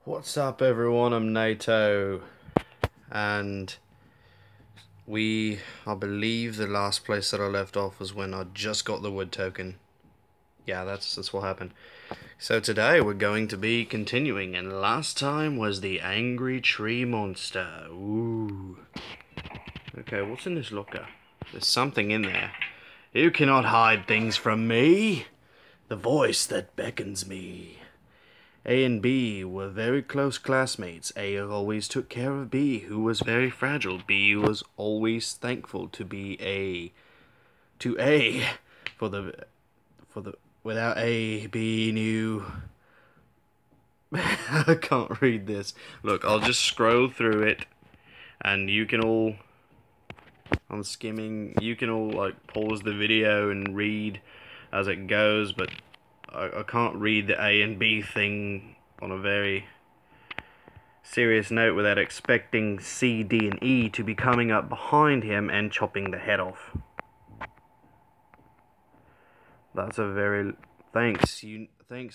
What's up everyone, I'm NATO, and I believe the last place that I left off was when I just got the wood token. Yeah, that's what happened. So today we're going to be continuing, and last time was the angry tree monster. Ooh. Okay, what's in this locker? There's something in there. You cannot hide things from me. The voice that beckons me. A and B were very close classmates. A always took care of B, who was very fragile. B was always thankful to be A. To A, for the without A, B knew. I can't read this. Look, I'll just scroll through it, and you can all. I'm skimming. You can all like pause the video and read as it goes, but I can't read the A and B thing on a very serious note without expecting C, D, and E to be coming up behind him and chopping the head off. That's a very... Thanks.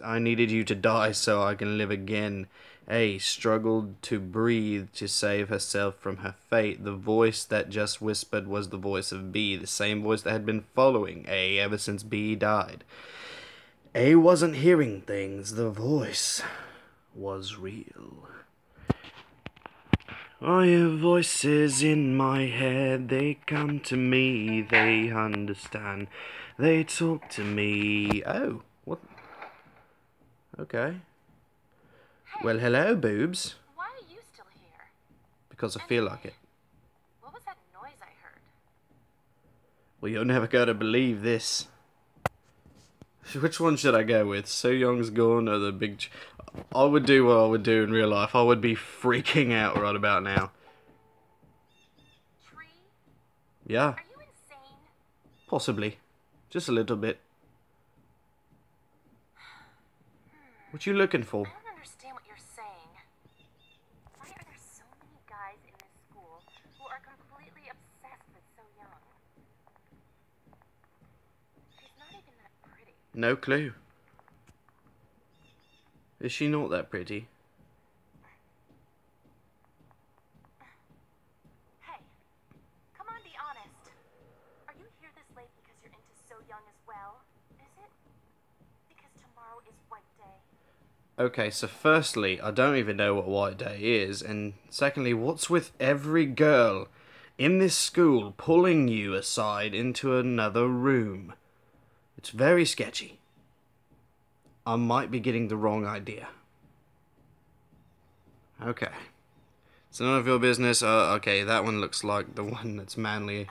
I needed you to die so I can live again. A struggled to breathe to save herself from her fate. The voice that just whispered was the voice of B, the same voice that had been following A ever since B died. A wasn't hearing things. The voice was real. I hear voices in my head, they come to me, they understand, they talk to me. Oh, what? Okay. Hey, well, hello, boobs. Why are you still here? Because I feel like it. What was that noise I heard? Well, you're never going to believe this. Which one should I go with? So Young's gone or the big... I would do what I would do in real life. I would be freaking out right about now. Tree? Yeah. Are you insane? Possibly. Just a little bit. What you looking for? I don't understand what you're saying. Why are there so many guys in this school who are completely obsessed with So Young? She's not even that pretty. No clue. Is she not that pretty? Hey, come on, be honest. Are you here this late because you're into So Young as well? Is it? Because tomorrow is White Day. Okay, so firstly, I don't even know what White Day is, and secondly, what's with every girl in this school pulling you aside into another room? It's very sketchy. I might be getting the wrong idea. Okay. It's none of your business. Okay, that one looks like the one that's manly.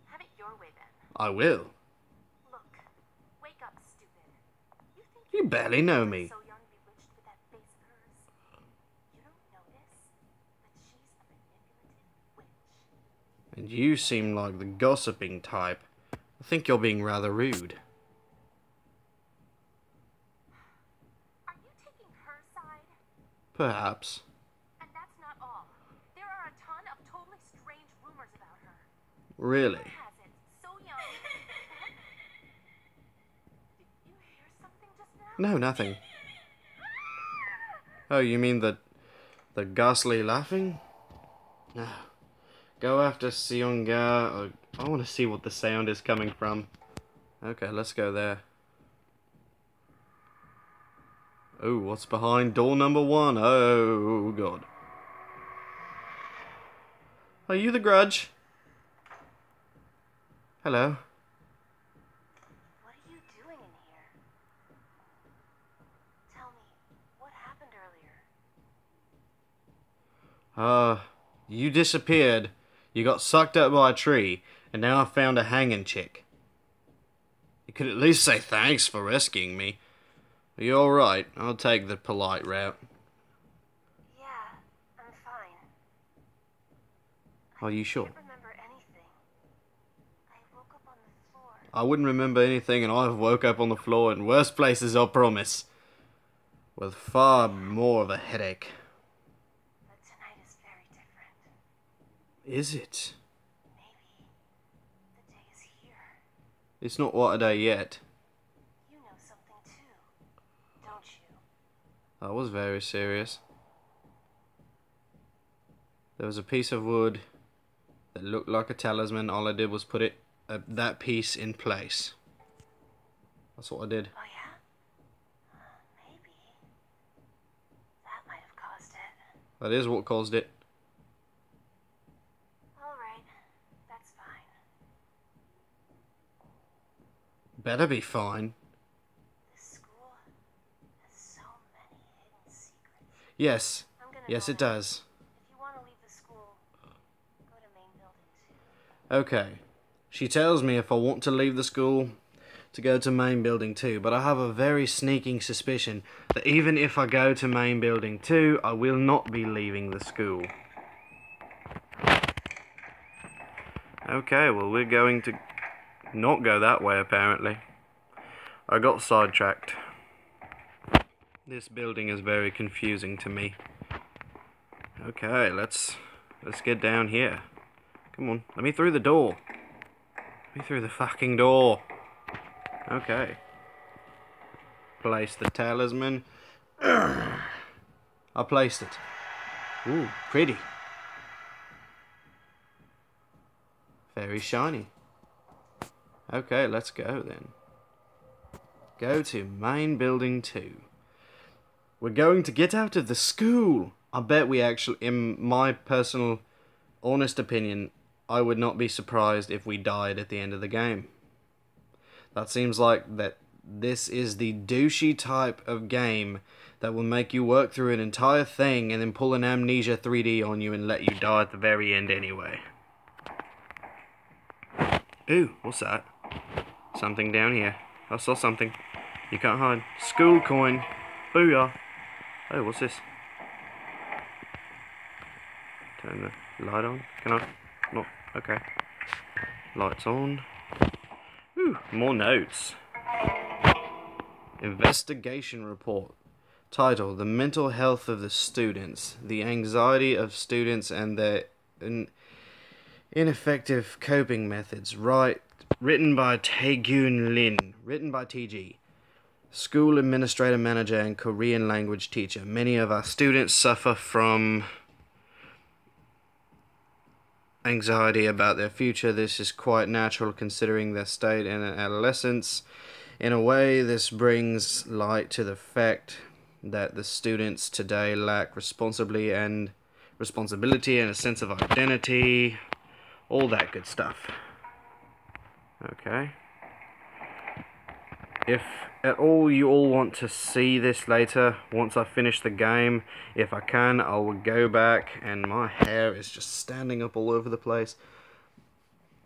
Have it your way then. I will. Look, wake up, stupid. You think You barely know me. So Young bewitched with that face of hers? You don't notice that she's a manipulative witch. And you seem like the gossiping type. I think you're being rather rude. Are you taking her side? Perhaps. And that's not all. There are a ton of totally strange rumors about her. Really? Rumor has it, So Young. Did you hear something just now? No, nothing. Oh, you mean the ghastly laughing? No. Go after Seonga. I want to see what the sound is coming from. Okay, let's go there. Oh, what's behind door number 1? Oh, God. Are you the Grudge? Hello. What are you doing in here? Tell me, what happened earlier? You disappeared. You got sucked up by a tree, and now I found a hanging chick. You could at least say thanks for rescuing me. Are you alright? I'll take the polite route. Yeah, I'm fine. Are you sure? I can't remember anything. I woke up on the floor. I wouldn't remember anything, and I've woke up on the floor in worse places, I promise. With far more of a headache. But tonight is very different. Is it? Maybe the day is here. It's not what a day yet. You know something too, don't you? That was very serious. There was a piece of wood that looked like a talisman. All I did was put that piece in place. That's what I did. Oh yeah? Maybe. That might have caused it. That is what caused it. Alright. That's fine. Better be fine. This school has so many hidden secrets. Yes. I'm gonna Yes, go it now. does. If you want to leave the school, go to main building 2. Okay. She tells me if I want to leave the school, to go to main building 2, but I have a very sneaking suspicion that even if I go to main building 2, I will not be leaving the school. Okay, well, we're going to not go that way, apparently. I got sidetracked. This building is very confusing to me. Okay, let's get down here. Come on, let me through the door. Let me through the fucking door. Okay. Place the talisman. I placed it. Ooh, pretty. Very shiny. Okay, let's go then. Go to main building 2. We're going to get out of the school. I bet we actually, in my personal, honest opinion, I would not be surprised if we died at the end of the game. That seems like that this is the douchey type of game that will make you work through an entire thing and then pull an Amnesia 3D on you and let you die at the very end anyway. Ooh, what's that? Something down here. I saw something. You can't hide. School coin. Booyah. Oh, what's this? Turn the light on. Can I? No. Okay. Lights on. Ooh, more notes. Investigation report. Title: The mental health of the students, the anxiety of students and their ineffective coping methods. Written by Taegun Lin. Written by TG. School administrator, manager, and Korean language teacher. Many of our students suffer from anxiety about their future. This is quite natural considering their state in adolescence. In a way, this brings light to the fact that the students today lack responsibility and a sense of identity. All that good stuff. Okay. If at all you all want to see this later, once I finish the game, if I can, I will go back, and my hair is just standing up all over the place.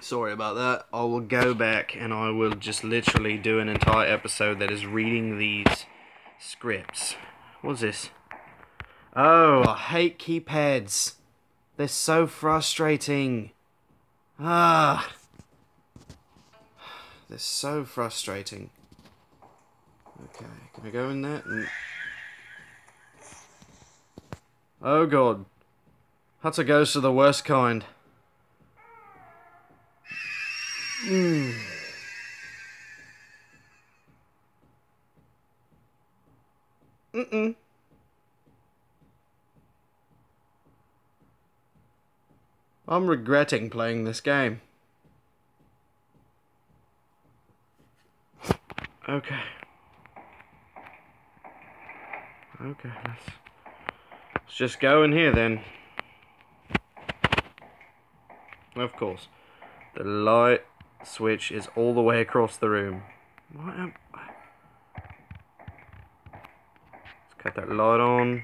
Sorry about that. I will go back and I will just literally do an entire episode that is reading these scripts. What's this? Oh, I hate keypads. They're so frustrating. Ah. They're so frustrating. Okay, can I go in there? Oh god. That's a ghost of the worst kind. I'm regretting playing this game. Okay. Okay, let's just go in here then. Of course. The light switch is all the way across the room. Let's cut that light on.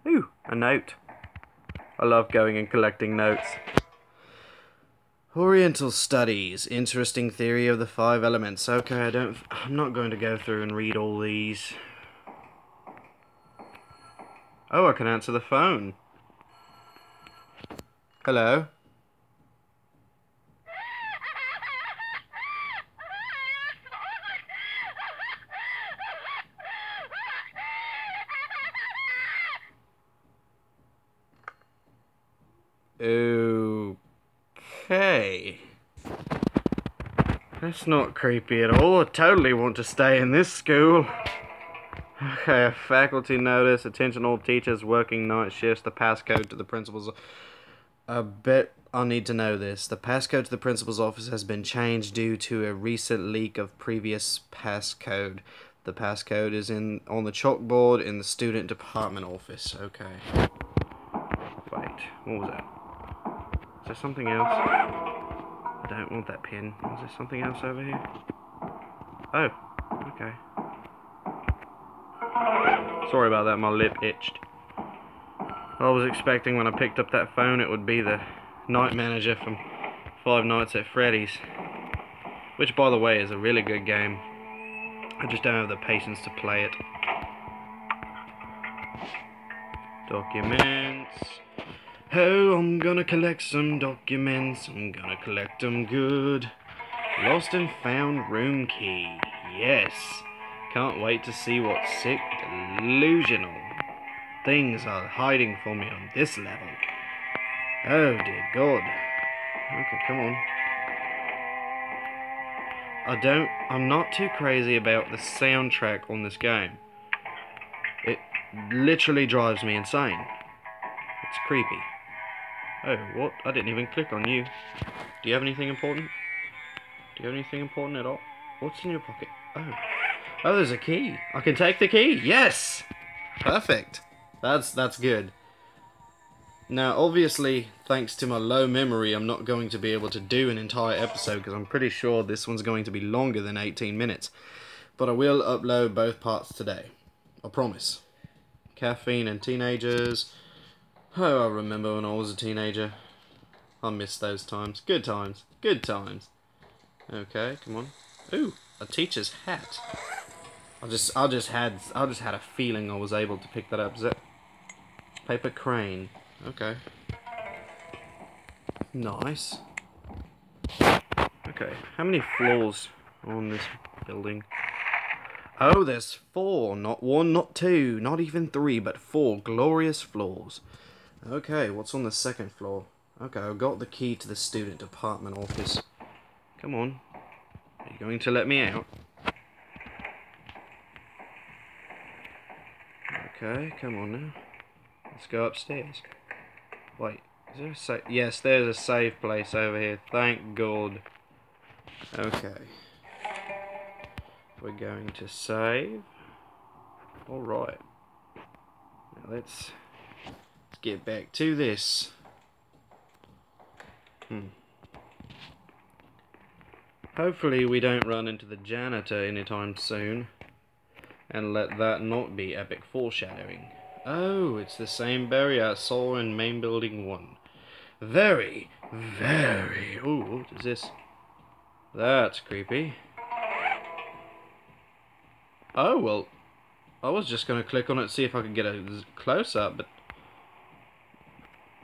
Ooh, a note. I love going and collecting notes. Oriental Studies, interesting theory of the 5 elements. Okay, I'm not going to go through and read all these. Oh, I can answer the phone. Hello? Okay. That's not creepy at all. I totally want to stay in this school. Okay, a faculty notice. Attention all teachers working night shifts. The passcode to the principal's... I bet I need to know this. The passcode to the principal's office has been changed due to a recent leak of previous passcode. The passcode is on the chalkboard in the student department office. Okay. Wait, what was that? Is there something else? I don't want that pin. Is there something else over here? Oh, okay. Sorry about that, my lip itched. I was expecting when I picked up that phone it would be the night manager from Five Nights at Freddy's. Which, by the way, is a really good game. I just don't have the patience to play it. Documents. Oh, I'm gonna collect some documents. I'm gonna collect them good. Lost and found room key. Yes. Can't wait to see what sick, delusional things are hiding for me on this level. Oh dear God. Okay, come on. I'm not too crazy about the soundtrack on this game. It literally drives me insane. It's creepy. Oh, what? I didn't even click on you. Do you have anything important? Do you have anything important at all? What's in your pocket? Oh. Oh, there's a key. I can take the key. Yes! Perfect. That's good. Now, obviously, thanks to my low memory, I'm not going to be able to do an entire episode because I'm pretty sure this one's going to be longer than 18 minutes. But I will upload both parts today. I promise. Caffeine and teenagers. Oh, I remember when I was a teenager. I miss those times. Good times. Good times. Okay, come on. Ooh, a teacher's hat. I just had a feeling I was able to pick that up. Is that paper crane? Okay. Nice. Okay, how many floors are on this building? Oh, there's 4. Not 1, not 2, not even 3, but 4 glorious floors. Okay, what's on the second floor? Okay, I've got the key to the student department office. Come on. Are you going to let me out? Okay, come on now. Let's go upstairs. Wait, is there a safe? Yes, there's a safe place over here. Thank God. Okay. We're going to save. Alright. Now let's get back to this. Hopefully we don't run into the janitor anytime soon. And let that not be epic foreshadowing. Oh, it's the same barrier I saw in main building 1. Very. Ooh, what is this? That's creepy. Oh, well, I was just going to click on it to see if I could get a close-up, but...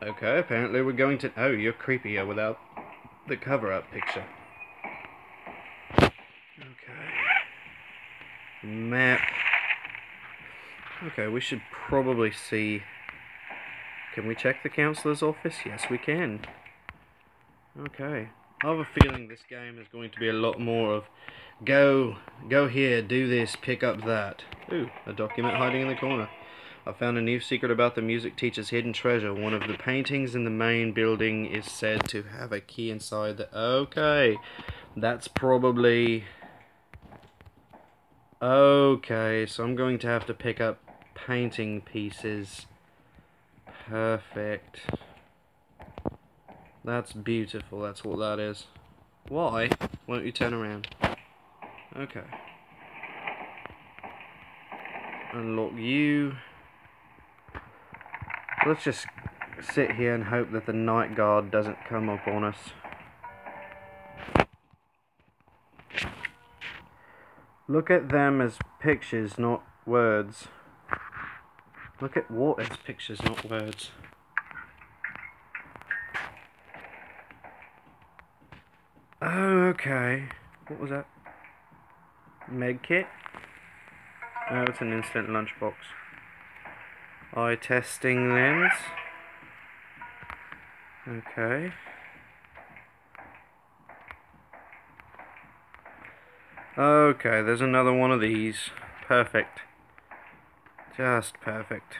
Okay, apparently we're going to... Oh, you're creepier without the cover-up picture. Okay. Map. Okay, we should probably see... Can we check the counselor's office? Yes, we can. Okay. I have a feeling this game is going to be a lot more of go here, do this, pick up that. Ooh, a document hiding in the corner. I found a new secret about the music teacher's hidden treasure. One of the paintings in the main building is said to have a key inside the... Okay, that's probably... Okay, so I'm going to have to pick up painting pieces. Perfect. That's beautiful, that's what that is. Why won't you turn around? Okay. Unlock you. Let's just sit here and hope that the night guard doesn't come up on us. Look at them as pictures, not words. Look at what as pictures, not words. Oh, okay. What was that? Med kit? Oh, it's an instant lunchbox. Eye testing lens. Okay. Okay, there's another one of these. Perfect. Just perfect.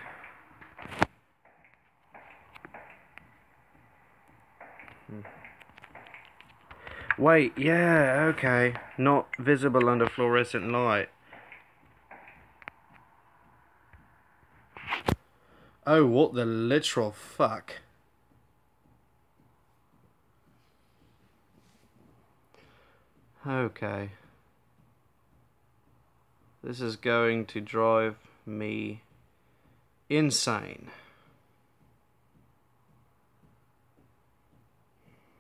Wait, yeah, okay. Not visible under fluorescent light. Oh, what the literal fuck? Okay. This is going to drive me insane.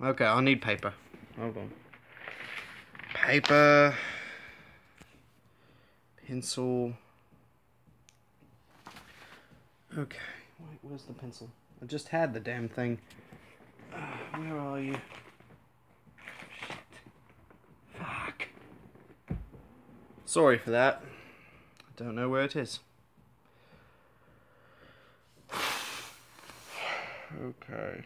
Okay, I need paper. Hold on. Paper. Pencil. Okay. Wait, where's the pencil? I just had the damn thing. Where are you? Shit. Fuck. Sorry for that. I don't know where it is. Okay.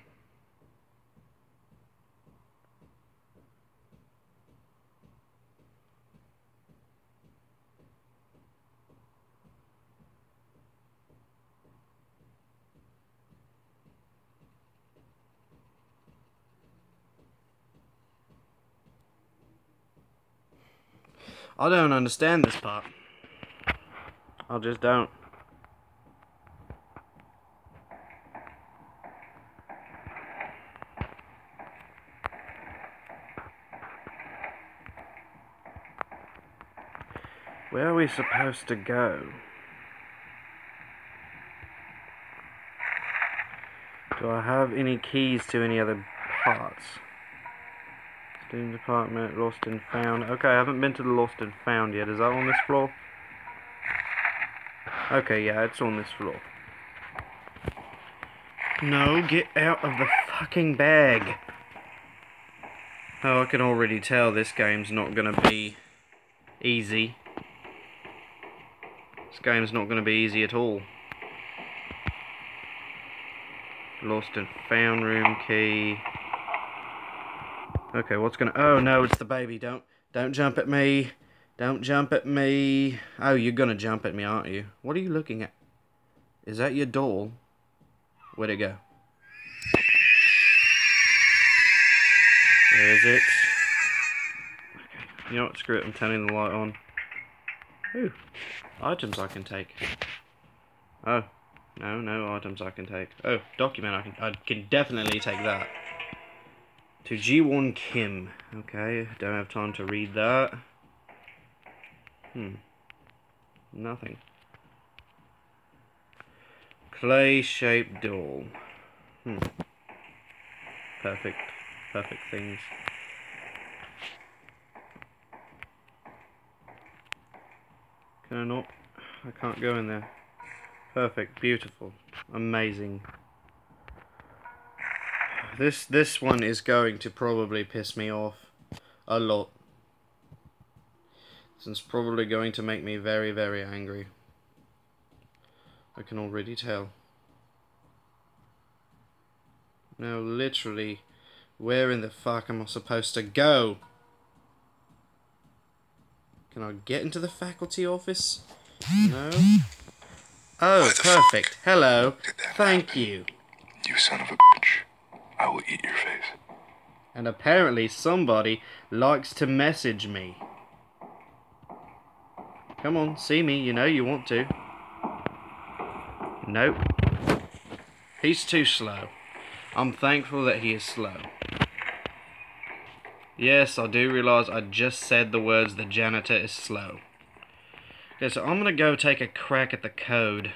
I don't understand this part. I just don't. Where are we supposed to go? Do I have any keys to any other parts? Steam department, lost and found. Okay, I haven't been to the lost and found yet. Is that on this floor? Okay, yeah, it's on this floor. No, get out of the fucking bag. Oh, I can already tell this game's not gonna be easy. This game's not gonna be easy at all. Lost and found room key. Okay, what's gonna... Oh no, it's the baby. Don't jump at me. Don't jump at me. Oh, you're gonna jump at me, aren't you? What are you looking at? Is that your doll? Where'd it go? Where is it? Okay. You know what? Screw it. I'm turning the light on. Ooh. Items I can take. Oh. No items I can take. Oh, document I can definitely take that. To Ji-won Kim. Okay, don't have time to read that. Nothing. Clay-shaped doll. Perfect things. Can I not? I can't go in there. Perfect, beautiful, amazing. This one is going to probably piss me off a lot. It's probably going to make me very, very angry. I can already tell. Now, literally, where in the fuck am I supposed to go? Can I get into the faculty office? No? Oh, perfect. Hello. Thank you. You son of a bitch. I will eat your face. And apparently somebody likes to message me. Come on, see me. You know you want to. Nope. He's too slow. I'm thankful that he is slow. Yes, I do realise I just said the words the janitor is slow. Okay, so I'm going to go take a crack at the code.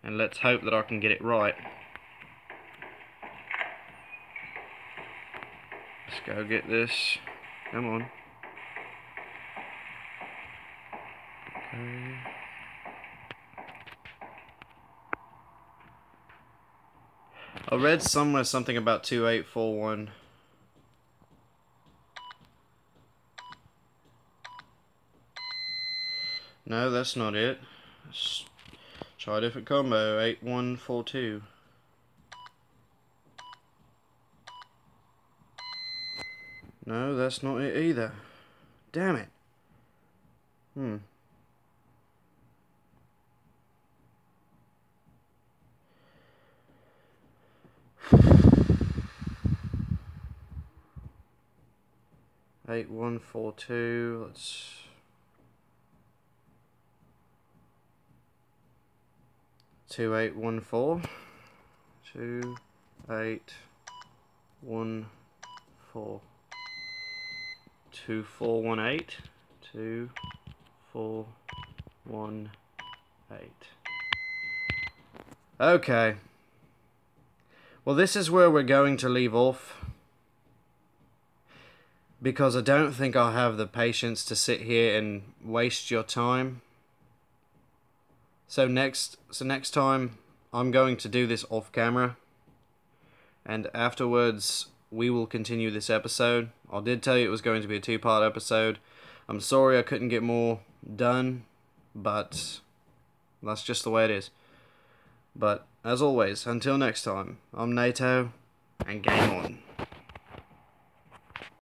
And let's hope that I can get it right. Let's go get this. Come on. Okay. I read somewhere something about 2841. No, that's not it. Let's try a different combo. 8142. No, that's not it either. Damn it. 8142. Let's. Two 814. 2814. 2418. 2418. Okay. Well, this is where we're going to leave off, because I don't think I'll have the patience to sit here and waste your time. So next time I'm going to do this off camera, and afterwards we will continue this episode. I did tell you it was going to be a 2-part episode. I'm sorry I couldn't get more done, but that's just the way it is. But as always, until next time, I'm NATO, and game on.